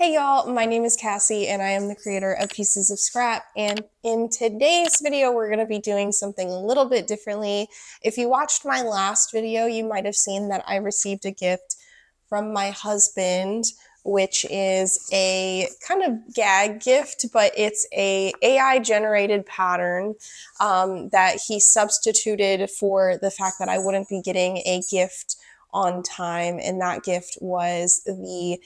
Hey y'all, my name is Cassie and I am the creator of Pieces of Scrap, and in today's video we're going to be doing something a little bit differently. If you watched my last video, you might have seen that I received a gift from my husband, which is a kind of gag gift, but it's a AI generated pattern that he substituted for the fact that I wouldn't be getting a gift on time, and that gift was the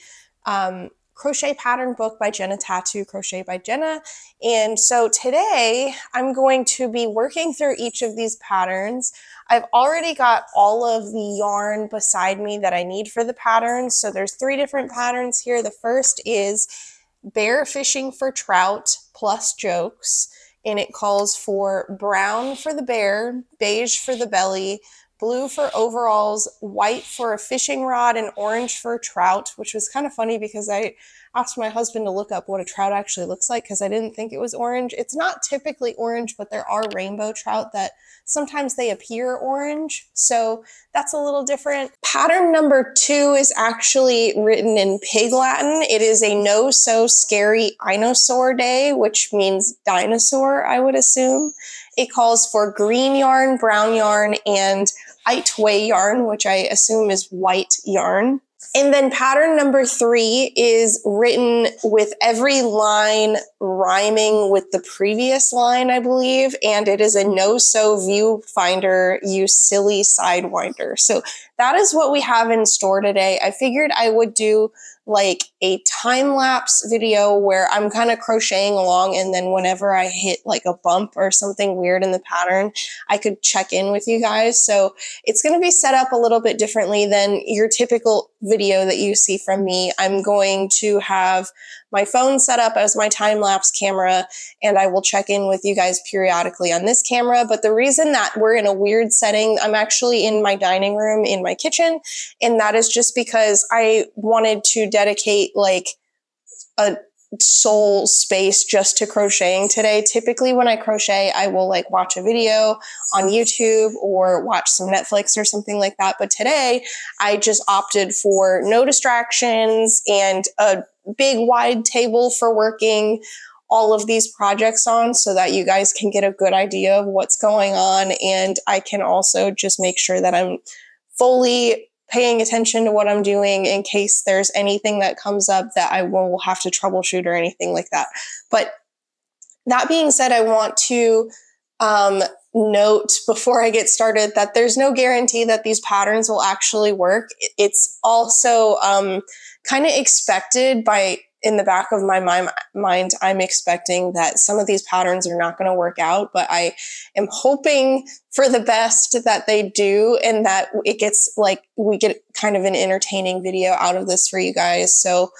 crochet pattern book by Jenna Tattoo, Crochet by Jenna. And so today I'm going to be working through each of these patterns. I've already got all of the yarn beside me that I need for the patterns. So there's 3 different patterns here. The first is Bear Fishing for Trout plus Jokes, and it calls for brown for the bear, beige for the belly, blue for overalls, white for a fishing rod, and orange for trout, which was kind of funny because I asked my husband to look up what a trout actually looks like because I didn't think it was orange. It's not typically orange, but there are rainbow trout that sometimes they appear orange. So that's a little different. Pattern number 2 is actually written in Pig Latin. It is a no so scary Inosaurday, which means dinosaur, I would assume. It calls for green yarn, brown yarn, and Itway yarn, which I assume is white yarn. And then pattern number 3 is written with every line rhyming with the previous line, I believe, and it is a no-sew Viewfinder, you silly Sidewinder. So that is what we have in store today. I figured I would do like a time-lapse video where I'm kind of crocheting along, and then whenever I hit like a bump or something weird in the pattern, I could check in with you guys. So it's going to be set up a little bit differently than your typical video that you see from me. I'm going to have my phone set up as my time-lapse camera, and I will check in with you guys periodically on this camera. But the reason that we're in a weird setting, I'm actually in my dining room in my kitchen, and that is just because I wanted to dedicate like a soul space just to crocheting today. Typically when I crochet, I will like watch a video on YouTube or watch some Netflix or something like that. But today I just opted for no distractions and a big wide table for working all of these projects on, so that you guys can get a good idea of what's going on. And I can also just make sure that I'm fully paying attention to what I'm doing in case there's anything that comes up that I will have to troubleshoot or anything like that. But that being said, I want to note before I get started that there's no guarantee that these patterns will actually work. It's also kind of expected in the back of my mind, I'm expecting that some of these patterns are not going to work out, but I am hoping for the best that they do, and that it gets like, we get kind of an entertaining video out of this for you guys. So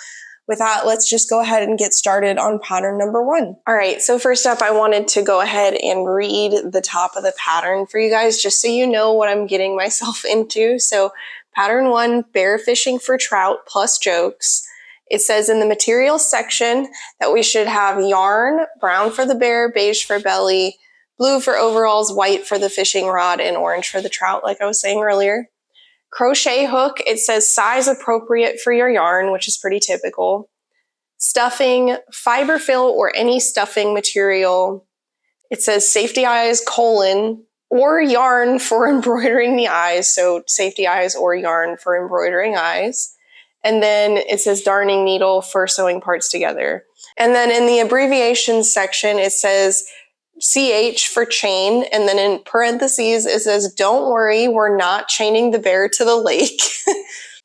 with that, let's just go ahead and get started on pattern number 1. All right, so first up, I wanted to go ahead and read the top of the pattern for you guys, just so you know what I'm getting myself into. So pattern 1, Bear Fishing for Trout plus Jokes. It says in the materials section that we should have yarn, brown for the bear, beige for belly, blue for overalls, white for the fishing rod, and orange for the trout, like I was saying earlier. Crochet hook, it says size appropriate for your yarn, which is pretty typical. Stuffing, fiber fill, or any stuffing material. It says safety eyes, or yarn for embroidering the eyes. So safety eyes or yarn for embroidering eyes. And then it says darning needle for sewing parts together. And then in the abbreviations section, it says CH for chain. And then in parentheses, it says, don't worry, we're not chaining the bear to the lake.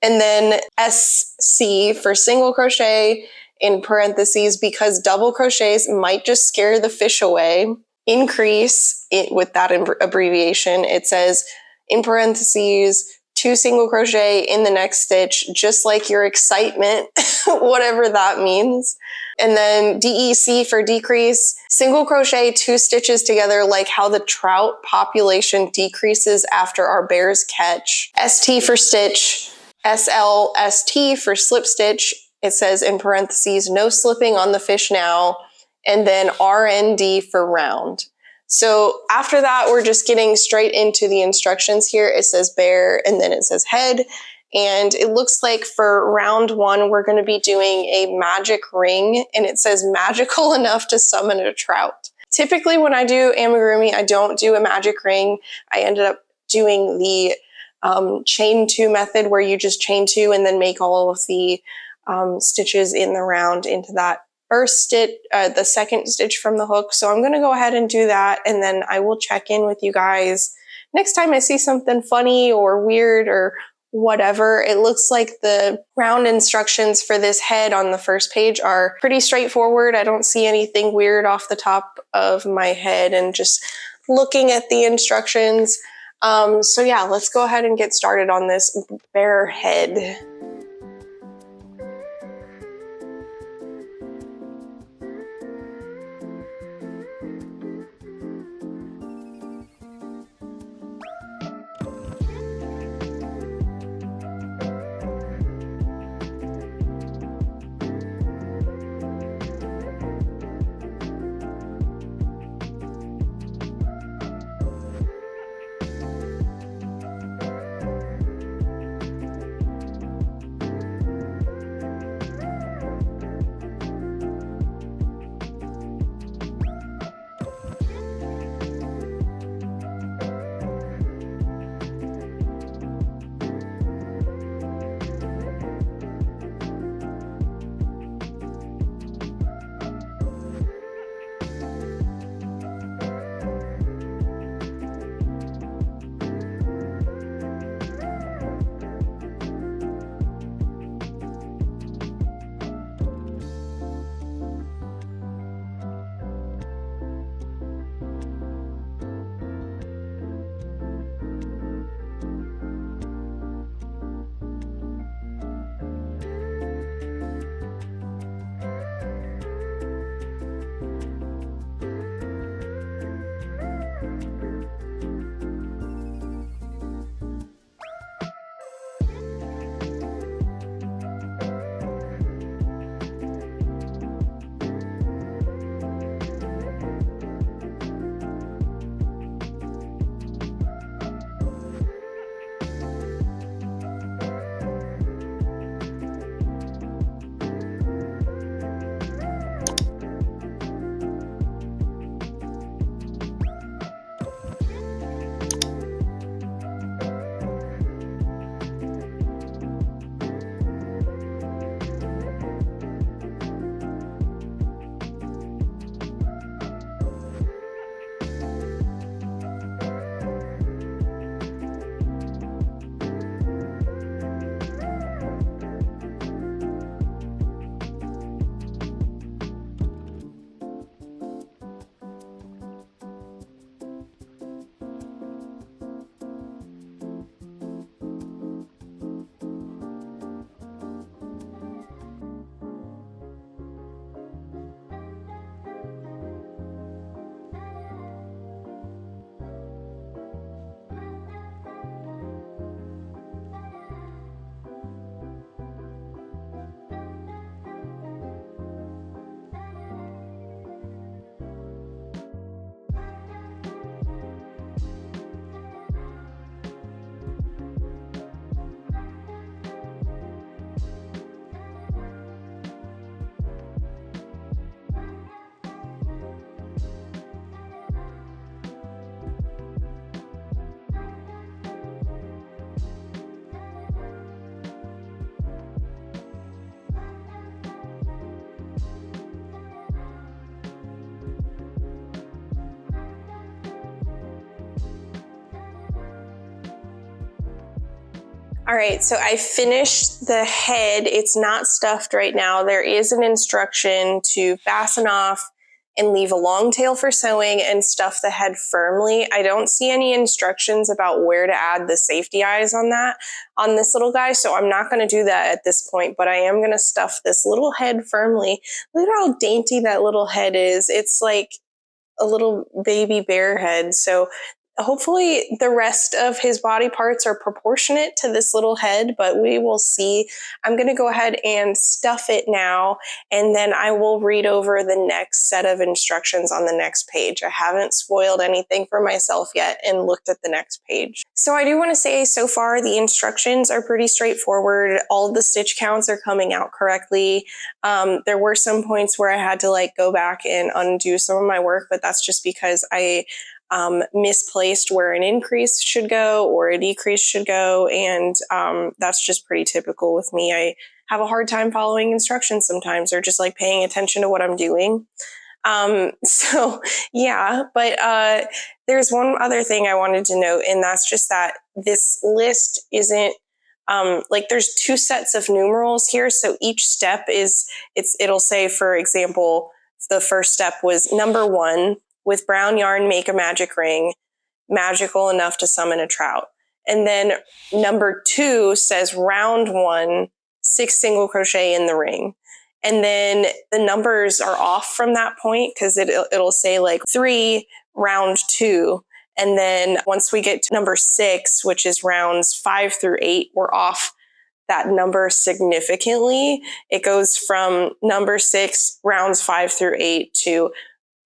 And then SC for single crochet in parentheses, because double crochets might just scare the fish away. Increase it with that abbreviation. It says in parentheses, 2 single crochet in the next stitch, just like your excitement, whatever that means. And then DEC for decrease, single crochet 2 stitches together, like how the trout population decreases after our bears catch. ST for stitch, SLST for slip stitch. It says in parentheses, no slipping on the fish now. And then RND for round. So after that, we're just getting straight into the instructions here. It says bear, and then it says head, And it looks like for round 1, we're going to be doing a magic ring, and it says magical enough to summon a trout. Typically when I do amigurumi, I don't do a magic ring. I ended up doing the chain 2 method, where you just chain 2 and then make all of the stitches in the round into that first stitch, the second stitch from the hook. So I'm going to go ahead and do that, and then I will check in with you guys next time I see something funny or weird or whatever. It looks like the round instructions for this head on the first page are pretty straightforward. I don't see anything weird off the top of my head, and just looking at the instructions. So yeah, let's go ahead and get started on this bear head. All right, so I finished the head. It's not stuffed right now. There is an instruction to fasten off and leave a long tail for sewing and stuff the head firmly. I don't see any instructions about where to add the safety eyes on this little guy, so I'm not going to do that at this point, but I am going to stuff this little head firmly. Look at how dainty that little head is. It's like a little baby bear head. So hopefully the rest of his body parts are proportionate to this little head, but we will see. I'm going to go ahead and stuff it now, and then I will read over the next set of instructions on the next page. I haven't spoiled anything for myself yet and looked at the next page. So I do want to say, so far the instructions are pretty straightforward. All the stitch counts are coming out correctly. There were some points where I had to like go back and undo some of my work, but that's just because I misplaced where an increase should go or a decrease should go. And that's just pretty typical with me. I have a hard time following instructions sometimes, or just like paying attention to what I'm doing. So yeah, but there's one other thing I wanted to note, and that's just that this list isn't like there's 2 sets of numerals here. So each step it'll say, for example, the first step was number 1, with brown yarn, make a magic ring, magical enough to summon a trout. And then number 2 says round 1, 6 single crochet in the ring. And then the numbers are off from that point, because it'll say like 3, round 2. And then once we get to number 6, which is rounds 5 through 8, we're off that number significantly. It goes from number 6, rounds 5 through 8 to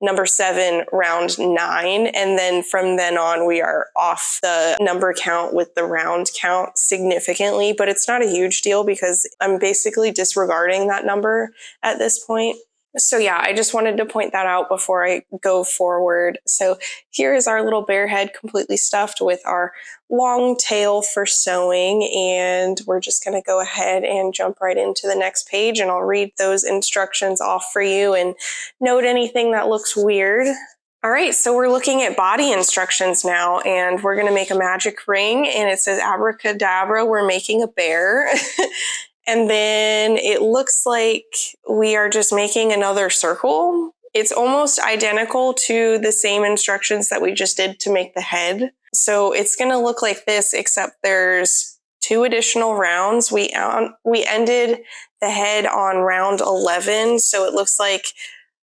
number 7, round 9. And then from then on, we are off the number count with the round count significantly, but it's not a huge deal because I'm basically disregarding that number at this point. So yeah, I just wanted to point that out before I go forward. So here is our little bear head completely stuffed with our long tail for sewing. And we're just going to go ahead and jump right into the next page, and I'll read those instructions off for you and note anything that looks weird. All right, so we're looking at body instructions now, and we're going to make a magic ring, and it says abracadabra, we're making a bear. And then it looks like we are just making another circle. It's almost identical to the same instructions that we just did to make the head. So it's going to look like this, except there's 2 additional rounds. We ended the head on round 11, so it looks like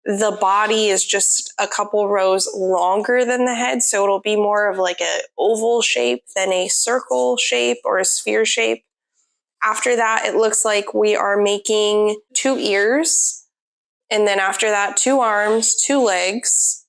the body is just a couple rows longer than the head, so it'll be more of like an oval shape than a circle shape or a sphere shape. After that, it looks like we are making 2 ears, and then after that, 2 arms, 2 legs,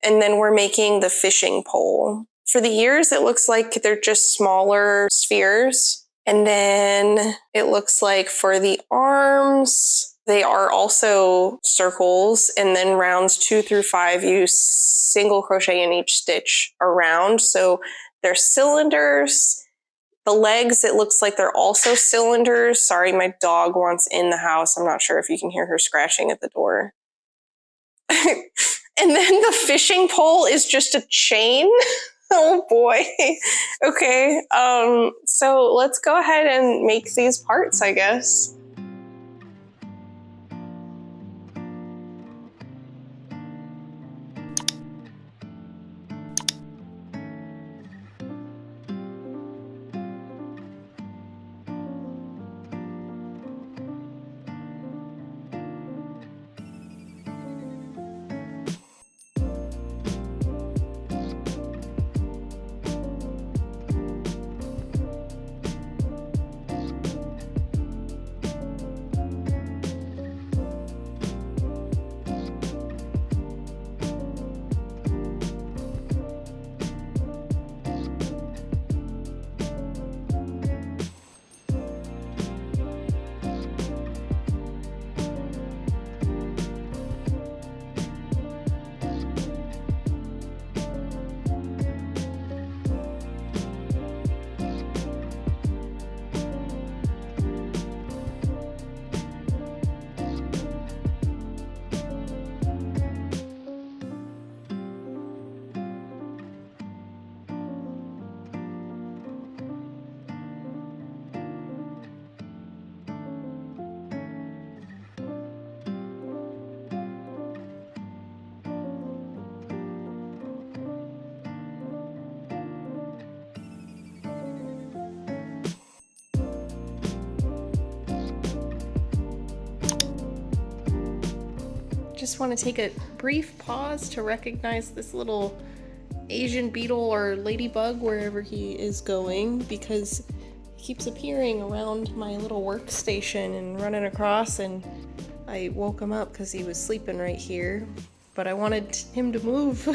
and then we're making the fishing pole. For the ears, it looks like they're just smaller spheres, and then it looks like for the arms, they are also circles, and then rounds 2 through 5, you single crochet in each stitch around, so they're cylinders. The legs, it looks like they're also cylinders. Sorry, my dog wants in the house. I'm not sure if you can hear her scratching at the door. And then the fishing pole is just a chain. Oh boy. Okay, so let's go ahead and make these parts, I guess. Just want to take a brief pause to recognize this little Asian beetle or ladybug wherever he is going, because he keeps appearing around my little workstation and running across, and I woke him up because he was sleeping right here, but I wanted him to move.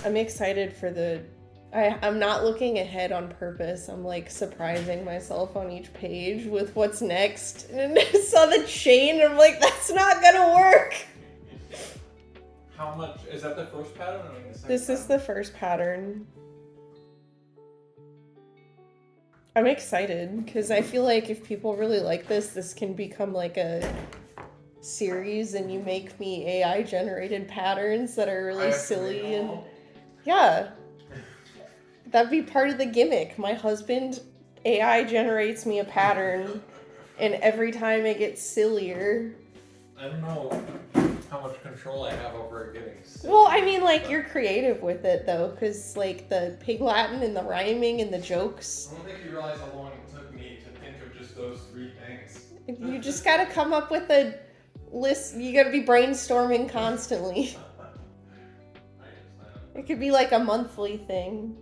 I'm excited for the... I'm not looking ahead on purpose. I'm like surprising myself on each page with what's next. And I saw the chain and I'm like, that's not gonna work. How much? Is that the first pattern or the second? This is the first pattern. I'm excited because I feel like if people really like this, this can become like a series and you make me AI generated patterns that are really silly and all? yeah. That'd be part of the gimmick. My husband AI generates me a pattern and every time it gets sillier. I don't know how much control I have over it getting silly. Well, I mean, like, you're creative with it, though, because, like, the Pig Latin and the rhyming and the jokes. I don't think you realize how long it took me to think of just those 3 things. You just gotta come up with a list. You gotta be brainstorming constantly. It could be like a monthly thing.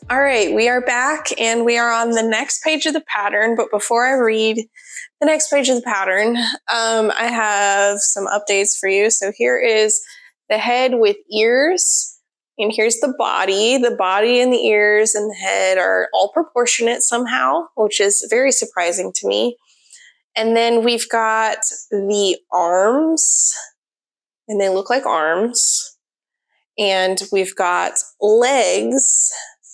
All right, we are back and we are on the next page of the pattern. But before I read the next page of the pattern, I have some updates for you. So here is the head with ears, and here's the body. The body and the ears and the head are all proportionate somehow, which is very surprising to me. And then we've got the arms, and they look like arms. And we've got legs.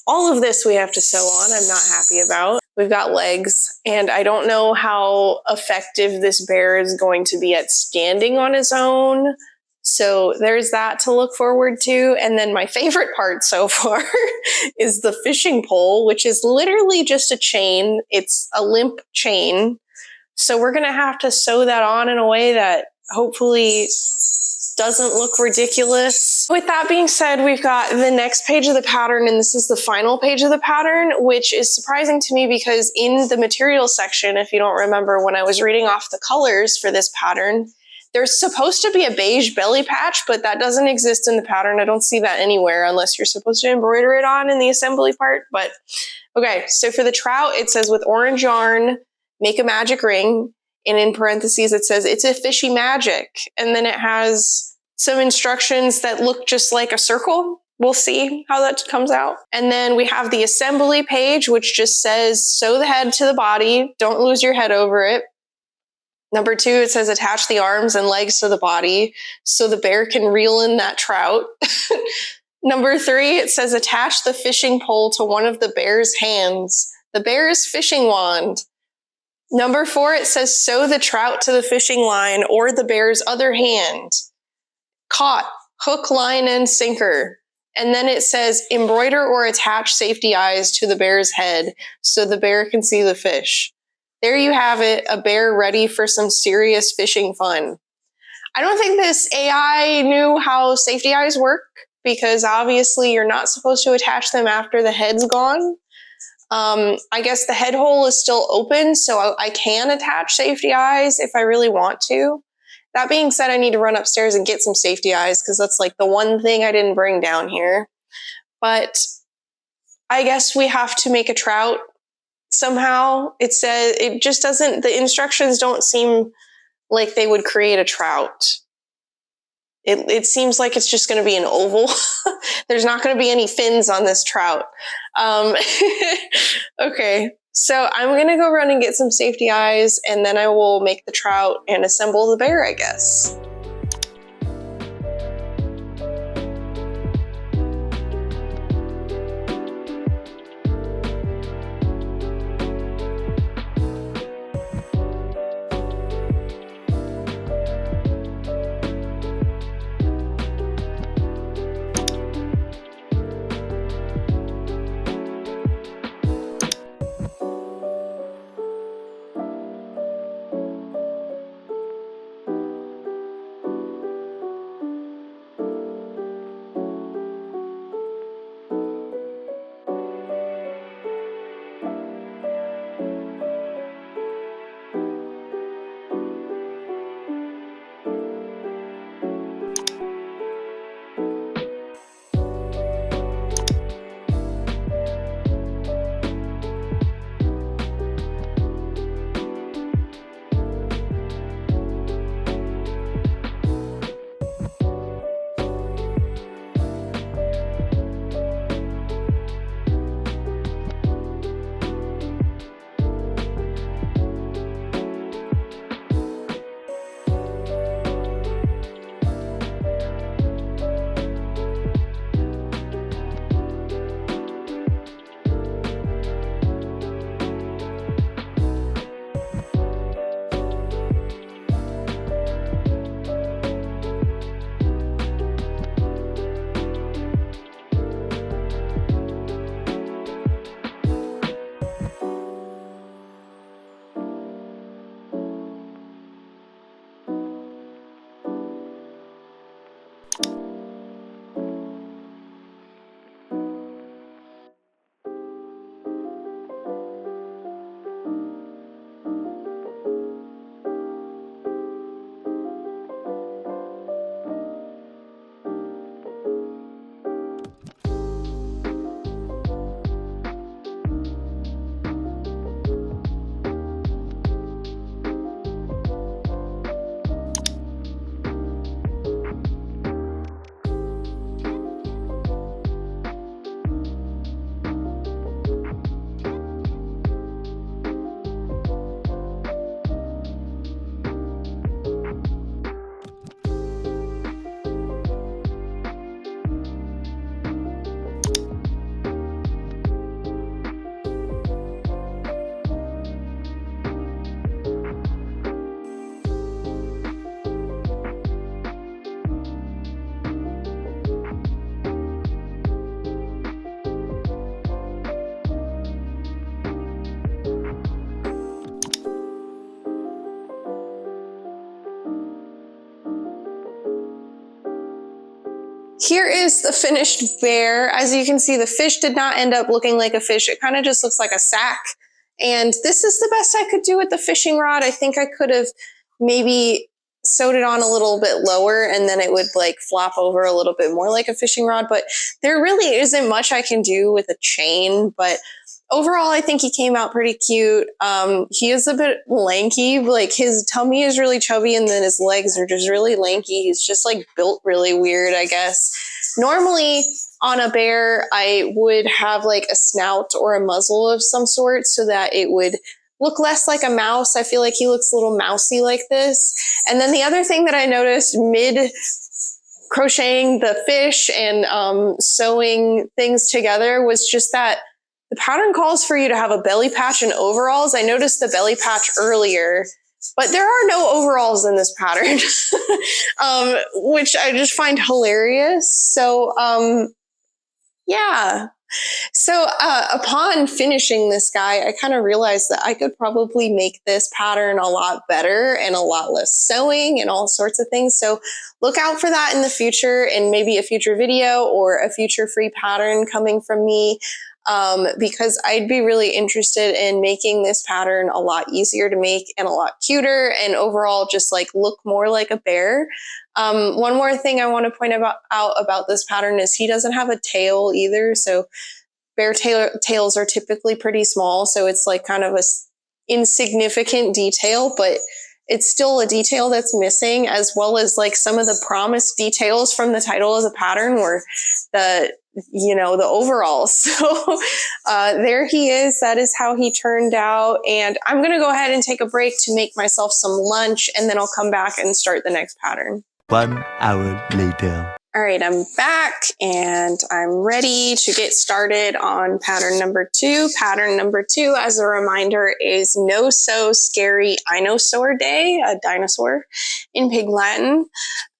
All of this we have to sew on. I'm not happy about. We've got legs, and I don't know how effective this bear is going to be at standing on his own. So there's that to look forward to. And then my favorite part so far is the fishing pole, which is literally just a chain. It's a limp chain. So we're going to have to sew that on in a way that hopefully doesn't look ridiculous. With that being said, we've got the next page of the pattern, and this is the final page of the pattern, which is surprising to me because in the materials section, if you don't remember when I was reading off the colors for this pattern, there's supposed to be a beige belly patch, but that doesn't exist in the pattern. I don't see that anywhere unless you're supposed to embroider it on in the assembly part. But okay, so for the trout, it says with orange yarn, make a magic ring. And in parentheses, it says, it's a fishy magic. And then it has some instructions that look just like a circle. We'll see how that comes out. And then we have the assembly page, which just says, sew the head to the body. Don't lose your head over it. Number 2, it says, attach the arms and legs to the body so the bear can reel in that trout. Number 3, it says, attach the fishing pole to one of the bear's hands. The bear's fishing wand. Number 4, it says, sew the trout to the fishing line or the bear's other hand. Caught, hook, line, and sinker. And then it says, embroider or attach safety eyes to the bear's head so the bear can see the fish. There you have it, a bear ready for some serious fishing fun. I don't think this AI knew how safety eyes work because obviously you're not supposed to attach them after the head's gone. I guess the head hole is still open, so I can attach safety eyes if I really want to. That being said, I need to run upstairs and get some safety eyes because that's like the one thing I didn't bring down here. But I guess we have to make a trout somehow. It says, it just doesn't, the instructions don't seem like they would create a trout. It seems like it's just going to be an oval. There's not going to be any fins on this trout. Okay, so I'm going to go run and get some safety eyes, and then I will make the trout and assemble the bear, I guess. Here is the finished bear. As you can see, the fish did not end up looking like a fish. It kind of just looks like a sack. And this is the best I could do with the fishing rod. I think I could have maybe sewed it on a little bit lower and then it would like flop over a little bit more like a fishing rod. But there really isn't much I can do with a chain. But overall, I think he came out pretty cute. He is a bit lanky, like his tummy is really chubby and then his legs are just really lanky. He's just like built really weird, I guess. Normally on a bear, I would have like a snout or a muzzle of some sort so that it would look less like a mouse. I feel like he looks a little mousy like this. And then the other thing that I noticed mid crocheting the fish and sewing things together was just that the pattern calls for you to have a belly patch and overalls. I noticed the belly patch earlier, but there are no overalls in this pattern, which I just find hilarious. So, yeah. So upon finishing this guy, I kind of realized that I could probably make this pattern a lot better and a lot less sewing and all sorts of things. So look out for that in the future and maybe a future video or a future free pattern coming from me. Because I'd be really interested in making this pattern a lot easier to make and a lot cuter and overall just like look more like a bear. One more thing I want to point out about this pattern is he doesn't have a tail either. So bear tails are typically pretty small. So it's like kind of a insignificant detail, but it's still a detail that's missing, as well as like some of the promised details from the title of the pattern were the overalls. So there he is. That is how he turned out. And I'm going to go ahead and take a break to make myself some lunch, and then I'll come back and start the next pattern. 1 hour later. All right, I'm back and I'm ready to get started on pattern number 2. Pattern number 2, as a reminder, is No So Scary Inosaurday, a dinosaur in Pig Latin.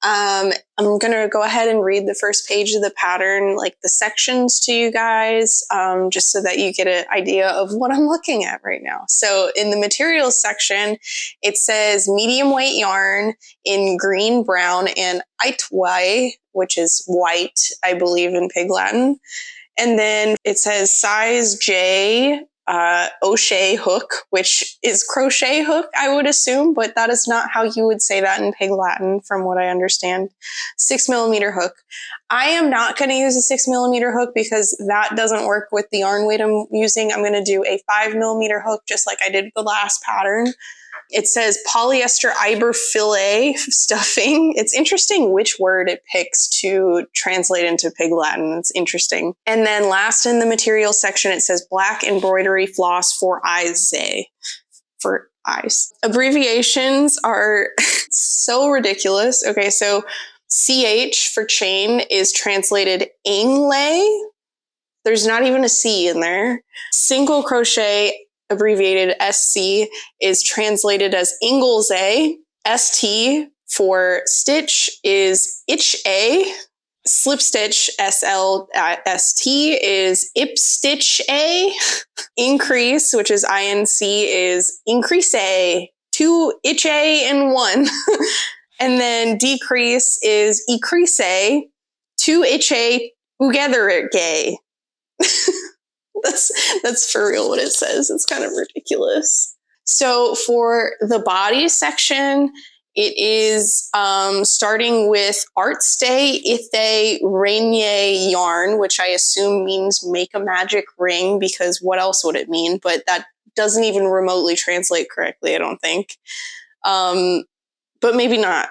I'm going to go ahead and read the first page of the pattern, like the sections to you guys, just so that you get an idea of what I'm looking at right now. So in the materials section, it says medium weight yarn in green, brown, and itwai, which is white, I believe, in Pig Latin. And then it says size J, crochet hook, which is crochet hook, I would assume, but that is not how you would say that in Pig Latin, from what I understand. 6mm hook. I am not going to use a 6mm hook because that doesn't work with the yarn weight I'm using. I'm going to do a 5mm hook, just like I did the last pattern. It says polyester iberfilet stuffing. It's interesting which word it picks to translate into Pig Latin. It's interesting. And then last in the materials section, it says black embroidery floss for eyes. For eyes. Abbreviations are so ridiculous. Okay, so CH for chain is translated inglay. There's not even a C in there. Single crochet, abbreviated SC, is translated as Inglesay. ST for stitch is itch-a. Slip stitch, SLST, is ipstitch-a. Increase, which is INC, is increase-a. 2 itch-a in 1. And then decrease is increase-a. 2 itch-a together-gay. That's for real what it says. It's kind of ridiculous. So for the body section, it is starting with Artstay Ithe Rainier yarn, which I assume means make a magic ring, because what else would it mean? But that doesn't even remotely translate correctly, I don't think. But maybe not.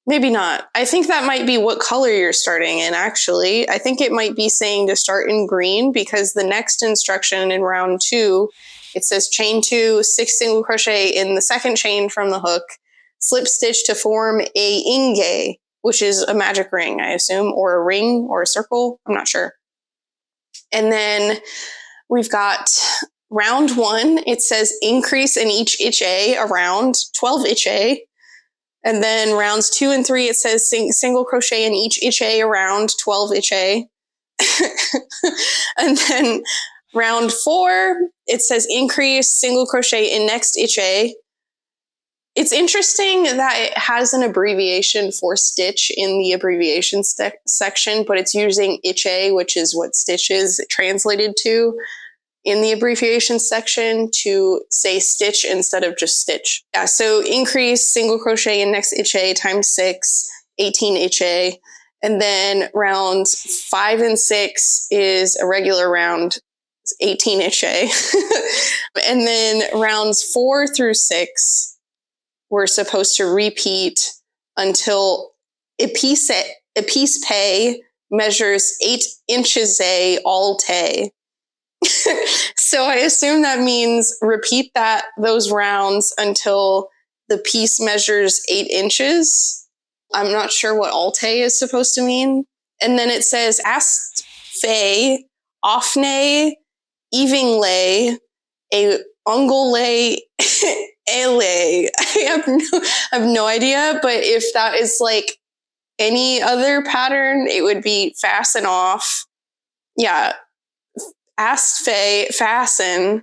Maybe not. I think that might be what color you're starting in, actually. I think it might be saying to start in green, because the next instruction in round 2, it says chain 2, 6 single crochet in the second chain from the hook, slip stitch to form a inge, which is a magic ring, I assume, or a ring or a circle. I'm not sure. And then we've got round 1. It says increase in each itch-a around 12 itch-a. And then rounds 2 and 3, it says single crochet in each itch-a around 12 itch-a. And then round 4, it says increase single crochet in next itch-a. It's interesting that it has an abbreviation for stitch in the abbreviation section, but it's using iche, which is what stitch is translated to in the abbreviation section, to say stitch instead of just stitch. Yeah, so increase single crochet in next iche times 6, 18 iche. And then rounds 5 and 6 is a regular round, 18 iche. And then rounds 4 through 6, we're supposed to repeat until a piece pay measures 8 inches all tay. So I assume that means repeat those rounds until the piece measures 8 inches. I'm not sure what alte is supposed to mean. And then it says ast fe, offne, evinglay, a unglay, ele. I have no idea, but if that is like any other pattern, it would be fasten off. Yeah. Ast fe, fasten,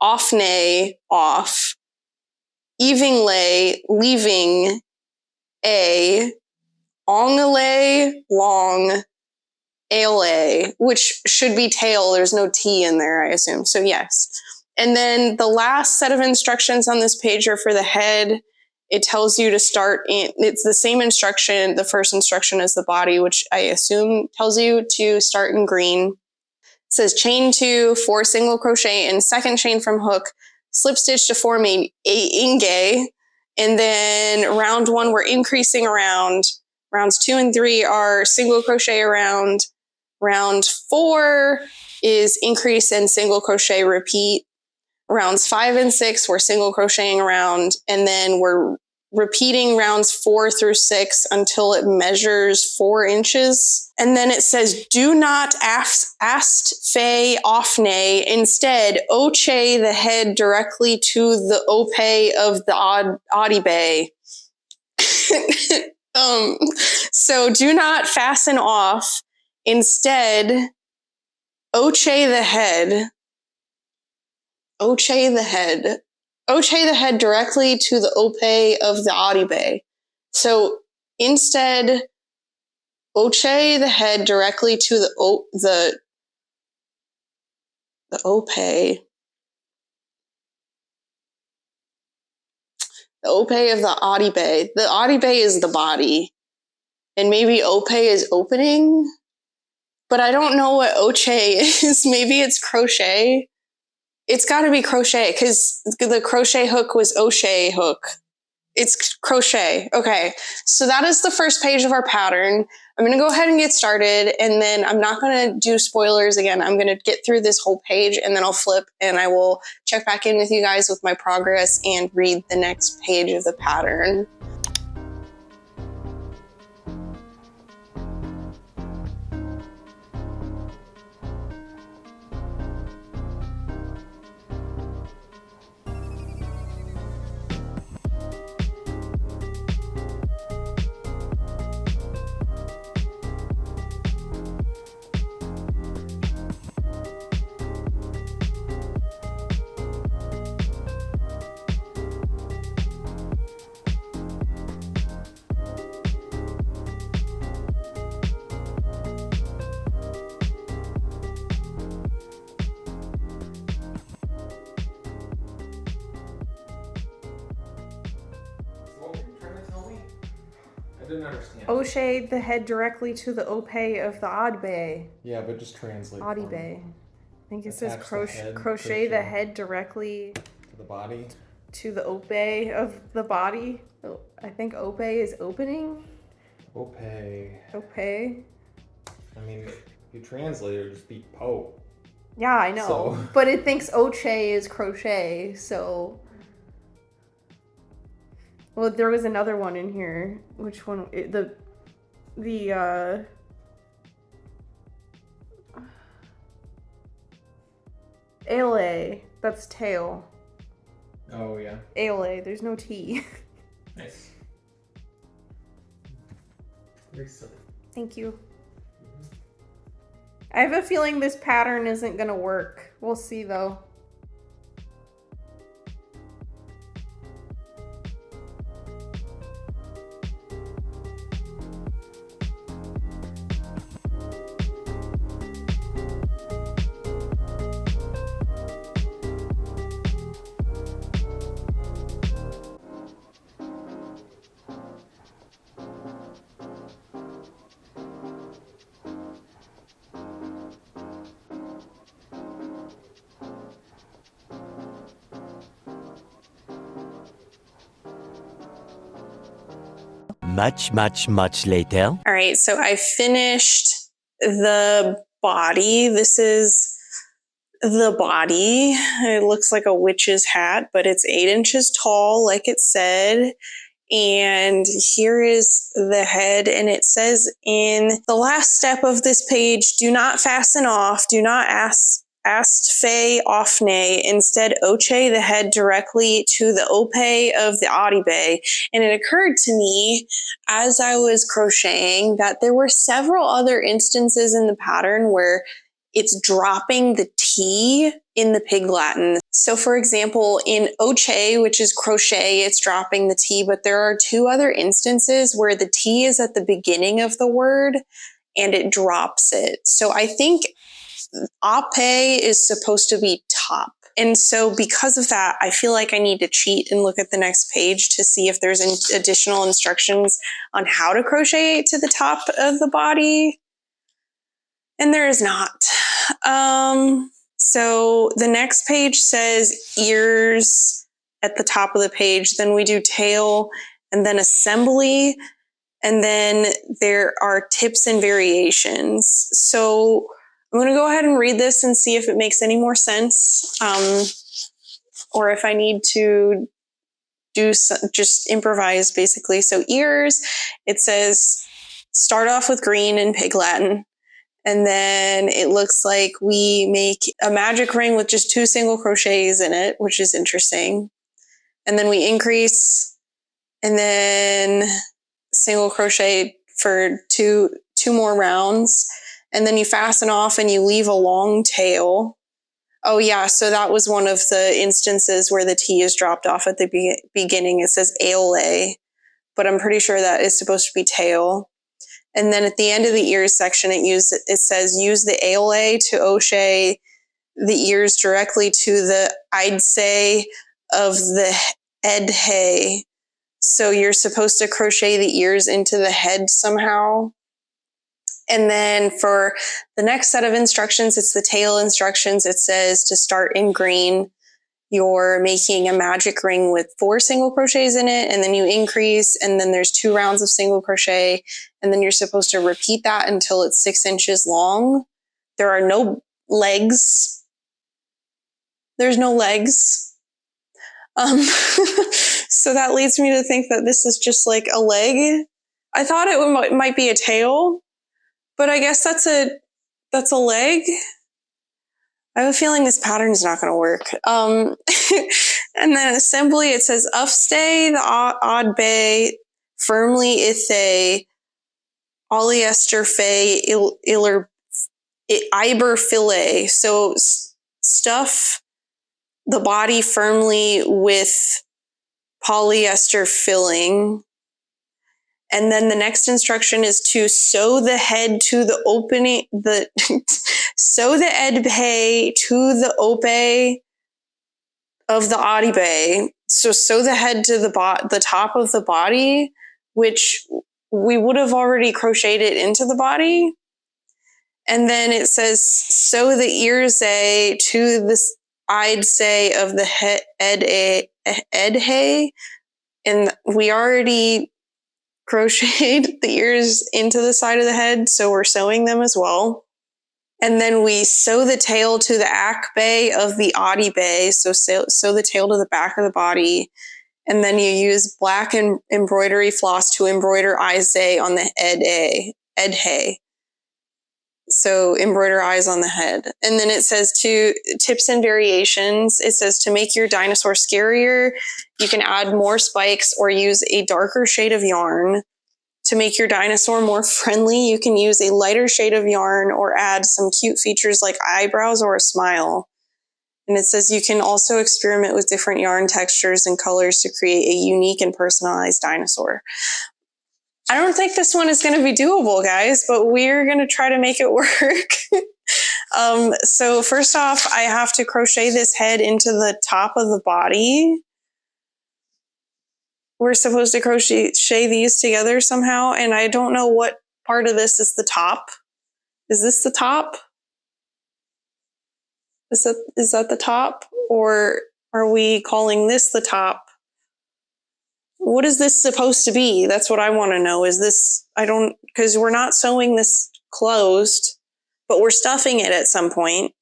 offne, off, evinglay, leaving, a, onglay, long, ale, which should be tail. There's no T in there, I assume. So yes. And then the last set of instructions on this page are for the head. It tells you to start in, it's the same instruction, the first instruction as the body, which I assume tells you to start in green. It says chain 2, 4 single crochet and second chain from hook, slip stitch to form a inge. And then round 1, we're increasing around. Rounds 2 and 3 are single crochet around. Round 4 is increase and single crochet repeat. Rounds 5 and 6, we're single crocheting around. And then we're repeating rounds 4 through 6 until it measures 4 inches. And then it says, do not ast fe offne. Instead, oche the head directly to the ope of the adibe. So do not fasten off. Instead, oche the head. Oche the head. Oche the head directly to the ope of the adibe. So instead, oche the head directly to the ope. The ope of the adibe. The adibe is the body. And maybe ope is opening. But I don't know what oche is. Maybe it's crochet. It's got to be crochet because the crochet hook was oche hook. It's crochet. Okay. So that is the first page of our pattern. I'm going to go ahead and get started, and then I'm not going to do spoilers again. I'm going to get through this whole page, and then I'll flip, and I will check back in with you guys with my progress and read the next page of the pattern. Didn't understand. Oche the head directly to the ope of the adibe. Yeah, but just translate. Adibe. I think it says crochet the head directly to the body. To the ope of the body. Oh, I think ope is opening. Ope. Ope. I mean, if you translate it, it'd just be po. Yeah, I know. So. But it thinks oche is crochet, so. Well, there was another one in here. Which one? Ale. That's tail. Oh, yeah. Ale. There's no T. Nice. Very silly. Thank you. I have a feeling this pattern isn't gonna work. We'll see though. much later. All right, so I finished the body. This is the body. It looks like a witch's hat, but it's 8 inches tall, like it said. And here is the head, and it says in the last step of this page, do not fasten off, do not ast fe offne, instead oche the head directly to the ope of the adibe. And it occurred to me as I was crocheting that there were several other instances in the pattern where it's dropping the T in the Pig Latin. So for example, in oche, which is crochet, it's dropping the T, but there are 2 other instances where the T is at the beginning of the word and it drops it. So I think ape is supposed to be top. And so because of that, I feel like I need to cheat and look at the next page to see if there's additional instructions on how to crochet to the top of the body. And there is not. So the next page says ears at the top of the page. Then we do tail and then assembly. And then there are tips and variations. So I'm going to go ahead and read this and see if it makes any more sense. Or if I need to just improvise basically. So ears, it says start off with green in Pig Latin. And then it looks like we make a magic ring with just 2 single crochets in it, which is interesting. And then we increase and then single crochet for two more rounds. And then you fasten off and you leave a long tail. Oh yeah, so that was one of the instances where the T is dropped off at the beginning. It says aole, but I'm pretty sure that is supposed to be tail. And then at the end of the ears section, it says use the aole to oche the ears directly to the I'd say of the edhe. So you're supposed to crochet the ears into the head somehow. And then for the next set of instructions, it's the tail instructions. It says to start in green, you're making a magic ring with 4 single crochets in it, and then you increase, and then there's 2 rounds of single crochet, and then you're supposed to repeat that until it's 6 inches long. There are no legs. There's no legs. So that leads me to think that this is just like a leg. I thought it might be a tail, but I guess that's a leg. I have a feeling this pattern is not going to work. And then assembly, it says ufstay the odd bay firmly ithe polyester fe iber fillet. So stuff the body firmly with polyester filling. And then the next instruction is to sew the head to the opening, sew the edbe to the ope of the adibe. So sew the head to the top of the body, which we would have already crocheted it into the body. And then it says sew the ears to this I'd say of the edhe. And we already crocheted the ears into the side of the head, so we're sewing them as well. And then we sew the tail to the akbe of the adibe, so sew the tail to the back of the body. And then you use black embroidery floss to embroider eyes on the edhe. So embroider eyes on the head. And then it says to tips and variations. It says to make your dinosaur scarier, you can add more spikes or use a darker shade of yarn. To make your dinosaur more friendly, you can use a lighter shade of yarn or add some cute features like eyebrows or a smile. And it says you can also experiment with different yarn textures and colors to create a unique and personalized dinosaur. I don't think this one is going to be doable, guys, but we're going to try to make it work. So first off, I have to crochet this head into the top of the body. We're supposed to crochet these together somehow, and I don't know what part of this is the top. Is this the top? Is that the top? Or are we calling this the top? what is this supposed to be? That's what I want to know. Is this, because we're not sewing this closed, but we're stuffing it at some point.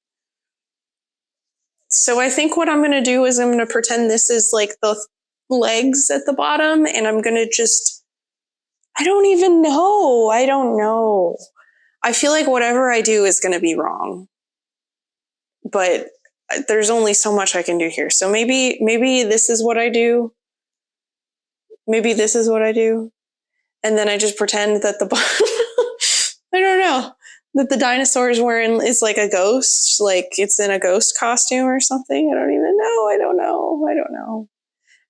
So I think what I'm going to do is I'm going to pretend this is like the legs at the bottom, and I'm going to just, I don't even know. I don't know. I feel like whatever I do is going to be wrong. But there's only so much I can do here. So maybe this is what I do. Maybe this is what I do. And then I just pretend that the I don't know, that the dinosaur is like a ghost, like it's in a ghost costume or something. I don't even know. I don't know.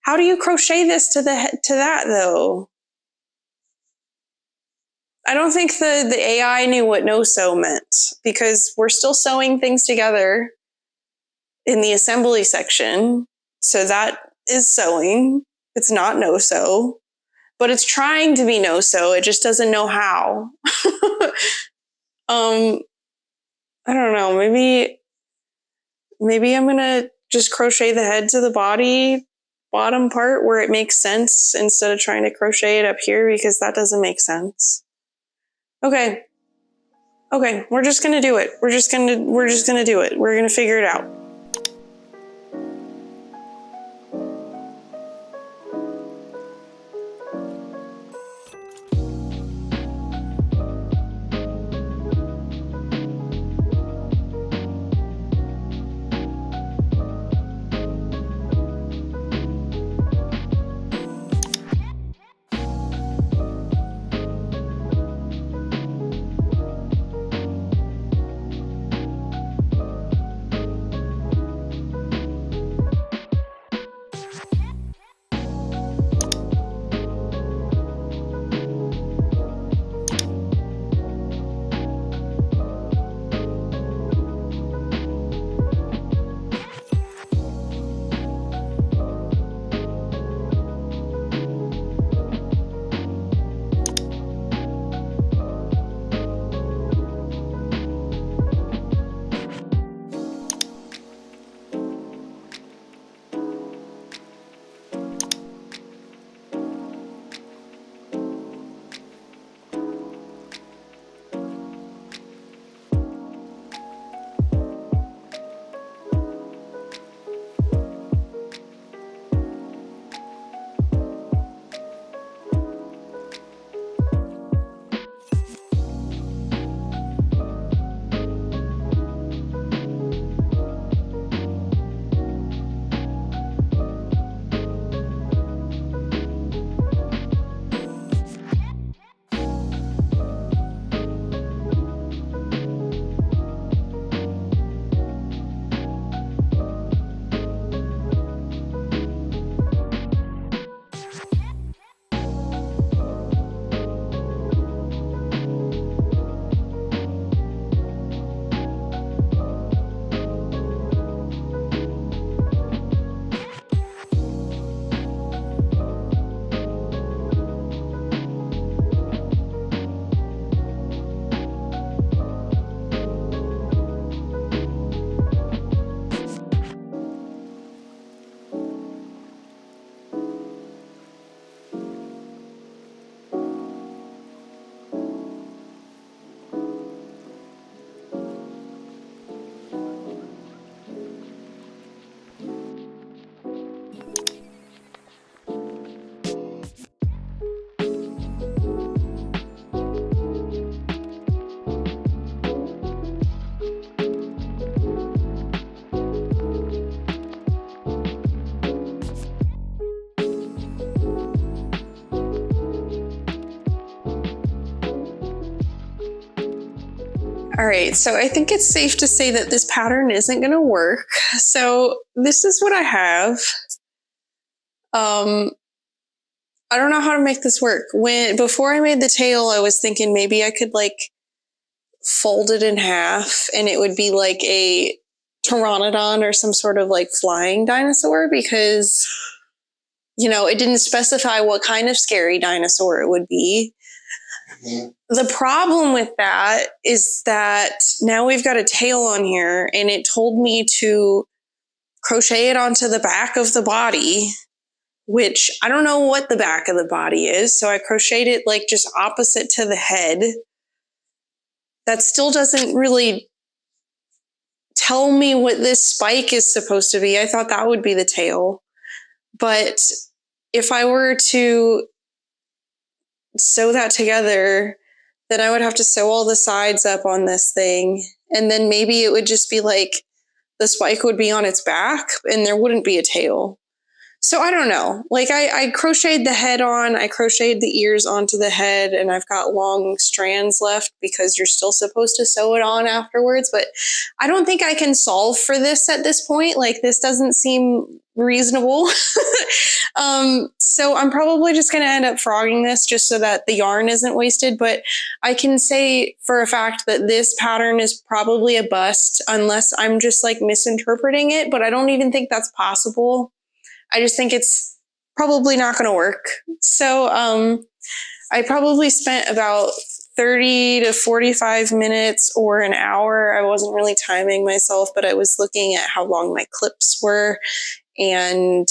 How do you crochet this to that though? I don't think the AI knew what no sew meant, because we're still sewing things together in the assembly section. So that is sewing. It's not no sew, but it's trying to be no sew. It just doesn't know how. I don't know. Maybe I'm going to just crochet the head to the bottom part where it makes sense, instead of trying to crochet it up here, because that doesn't make sense. Okay, we're just going to do it. We're just going to do it. We're going to figure it out. All right, so I think it's safe to say that this pattern isn't going to work. So this is what I have. I don't know how to make this work. Before I made the tail, I was thinking maybe I could like fold it in half and it would be like a pteranodon or some sort of like flying dinosaur, because, you know, it didn't specify what kind of scary dinosaur it would be. The problem with that is that now we've got a tail on here, and it told me to crochet it onto the back of the body which I don't know what the back of the body is. So I crocheted it like just opposite to the head. That still doesn't really tell me what this spike is supposed to be. I thought that would be the tail. But if I were to sew that together, then I would have to sew all the sides up on this thing. And then maybe it would just be like the spike would be on its back and there wouldn't be a tail. So I don't know. Like I crocheted the head on, I crocheted the ears onto the head, and I've got long strands left because you're still supposed to sew it on afterwards. But I don't think I can solve for this at this point. Like this doesn't seem reasonable. So I'm probably just going to end up frogging this just so that the yarn isn't wasted. But I can say for a fact that this pattern is probably a bust unless I'm just like misinterpreting it. But I don't even think that's possible. I just think it's probably not going to work. So I probably spent about 30 to 45 minutes or an hour. I wasn't really timing myself, but I was looking at how long my clips were. And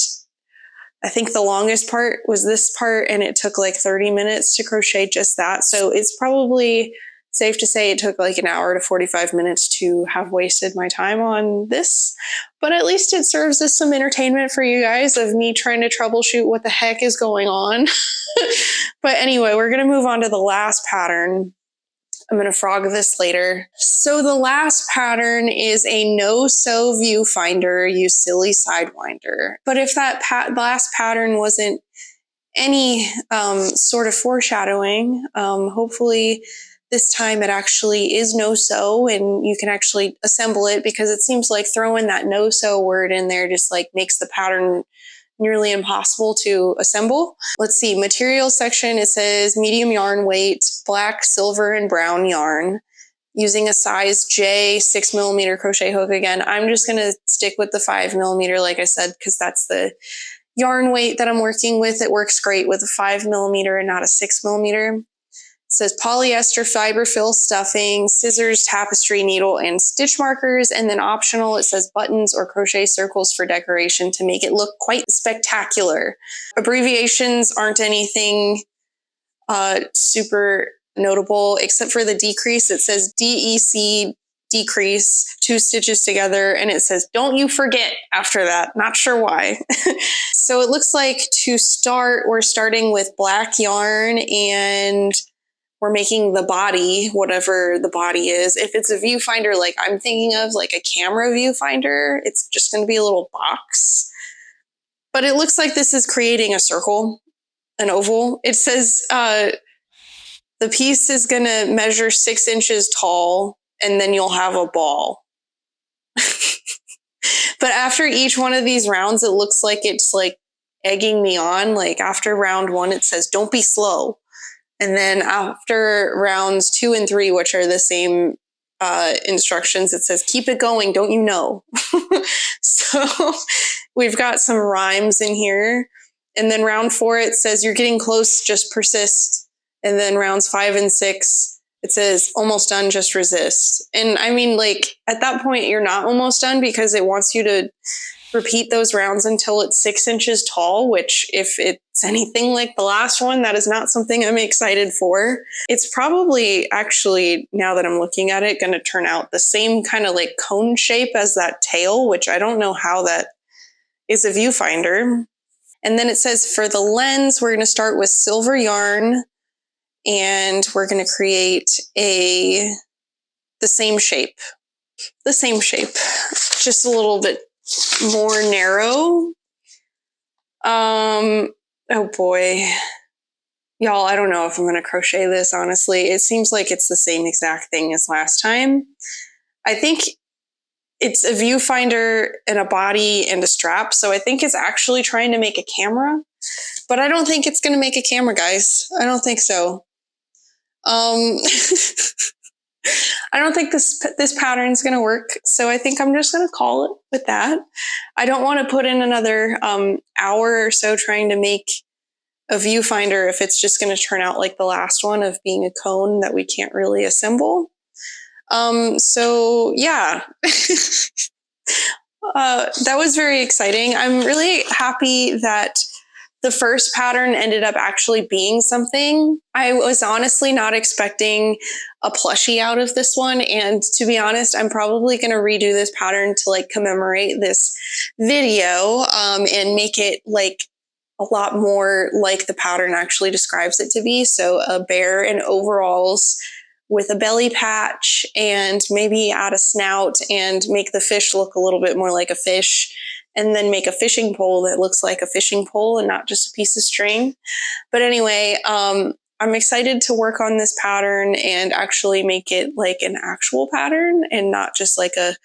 I think the longest part was this part, and it took like 30 minutes to crochet just that. So it's probably safe to say it took like an hour to 45 minutes to have wasted my time on this, but at least it serves as some entertainment for you guys of me trying to troubleshoot what the heck is going on. But anyway, we're going to move on to the last pattern. I'm going to frog this later. So the last pattern is a no-sew viewfinder, you silly sidewinder. But if that last pattern wasn't any sort of foreshadowing, hopefully this time it actually is no-sew and you can actually assemble it, because it seems like throwing that no-sew word in there just like makes the pattern nearly impossible to assemble. Let's see, material section, it says medium yarn weight, black, silver, and brown yarn. Using a size J 6mm crochet hook. Again, I'm just going to stick with the 5mm, like I said, because that's the yarn weight that I'm working with. It works great with a 5mm and not a 6mm. It says polyester fiber fill stuffing, scissors, tapestry needle, and stitch markers. And then optional, it says buttons or crochet circles for decoration to make it look quite spectacular. Abbreviations aren't anything super notable, except for the decrease. It says DEC decrease, 2 stitches together, and it says don't you forget after that. Not sure why. So it looks like to start, we're starting with black yarn and we're making the body, whatever the body is. If it's a viewfinder like I'm thinking of, like a camera viewfinder, it's just going to be a little box. But it looks like this is creating a circle, an oval. It says the piece is going to measure 6 inches tall, and then you'll have a ball. But after each one of these rounds, it looks like it's like egging me on. Like after round 1, it says, don't be slow. And then after rounds 2 and 3, which are the same instructions, it says, keep it going, don't you know? So we've got some rhymes in here. And then round 4, it says, you're getting close, just persist. And then rounds 5 and 6, it says, almost done, just resist. And I mean, like at that point, you're not almost done, because it wants you to repeat those rounds until it's 6 inches tall, which if it's anything like the last one, that is not something I'm excited for. It's probably actually, now that I'm looking at it, going to turn out the same kind of like cone shape as that tail, which I don't know how that is a viewfinder. And then it says for the lens, we're going to start with silver yarn, and we're going to create the same shape, just a little bit more narrow. Oh boy, y'all, I don't know if I'm going to crochet this, honestly. It seems like it's the same exact thing as last time. I think it's a viewfinder and a body and a strap, so I think it's actually trying to make a camera, but I don't think it's going to make a camera, guys. I don't think so. I don't think this pattern is going to work, so I think I'm just going to call it with that. I don't want to put in another hour or so trying to make a viewfinder if it's just going to turn out like the last one of being a cone that we can't really assemble. So yeah, that was very exciting. I'm really happy that the first pattern ended up actually being something. I was honestly not expecting a plushie out of this one. And to be honest, I'm probably going to redo this pattern to like commemorate this video and make it like a lot more like the pattern actually describes it to be. So a bear in overalls with a belly patch and maybe add a snout and make the fish look a little bit more like a fish, and then make a fishing pole that looks like a fishing pole and not just a piece of string. But anyway, I'm excited to work on this pattern and actually make it like an actual pattern and not just like a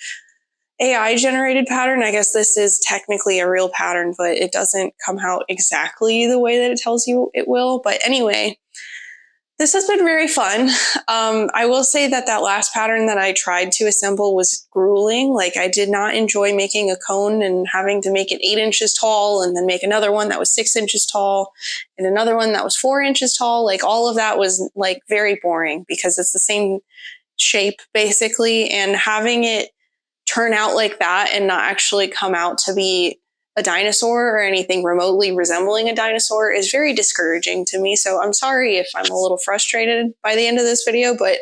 AI generated pattern. I guess this is technically a real pattern, but it doesn't come out exactly the way that it tells you it will. But anyway, this has been very fun. I will say that that last pattern that I tried to assemble was grueling. Like, I did not enjoy making a cone and having to make it 8 inches tall and then make another one that was 6 inches tall and another one that was 4 inches tall. Like, all of that was like very boring because it's the same shape basically, and having it turn out like that and not actually come out to be a dinosaur or anything remotely resembling a dinosaur is very discouraging to me. So I'm sorry if I'm a little frustrated by the end of this video, but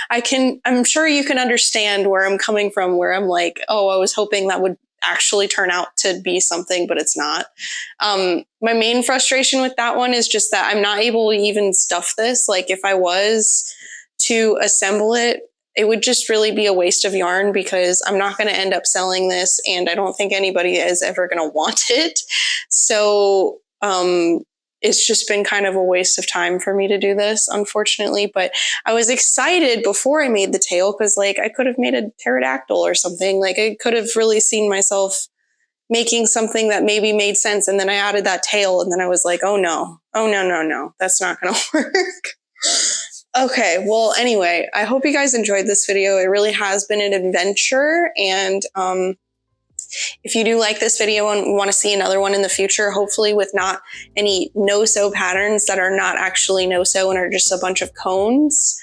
I'm sure you can understand where I'm coming from, where I'm like, oh, I was hoping that would actually turn out to be something, but it's not. My main frustration with that one is just that I'm not able to even stuff this. Like, if I was to assemble it, it would just really be a waste of yarn because I'm not going to end up selling this, and I don't think anybody is ever going to want it. So it's just been kind of a waste of time for me to do this, unfortunately. But I was excited before I made the tail because, like, I could have made a pterodactyl or something. Like, I could have really seen myself making something that maybe made sense. And then I added that tail, and then I was like, oh no, that's not going to work. Okay, well, anyway, I hope you guys enjoyed this video. It really has been an adventure, and if you do like this video and want to see another one in the future, hopefully with not any no-sew patterns that are not actually no-sew and are just a bunch of cones,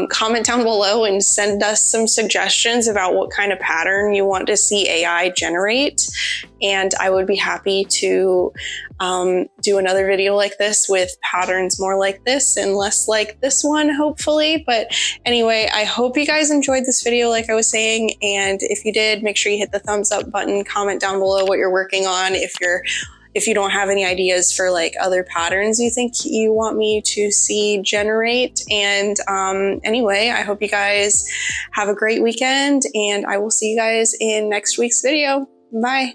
comment down below and send us some suggestions about what kind of pattern you want to see AI generate. And I would be happy to do another video like this with patterns more like this and less like this one, hopefully. But anyway, I hope you guys enjoyed this video, like I was saying. And if you did, make sure you hit the thumbs up button, comment down below what you're working on. If you don't have any ideas for like other patterns you think you want me to see generate. And anyway, I hope you guys have a great weekend, and I will see you guys in next week's video. Bye.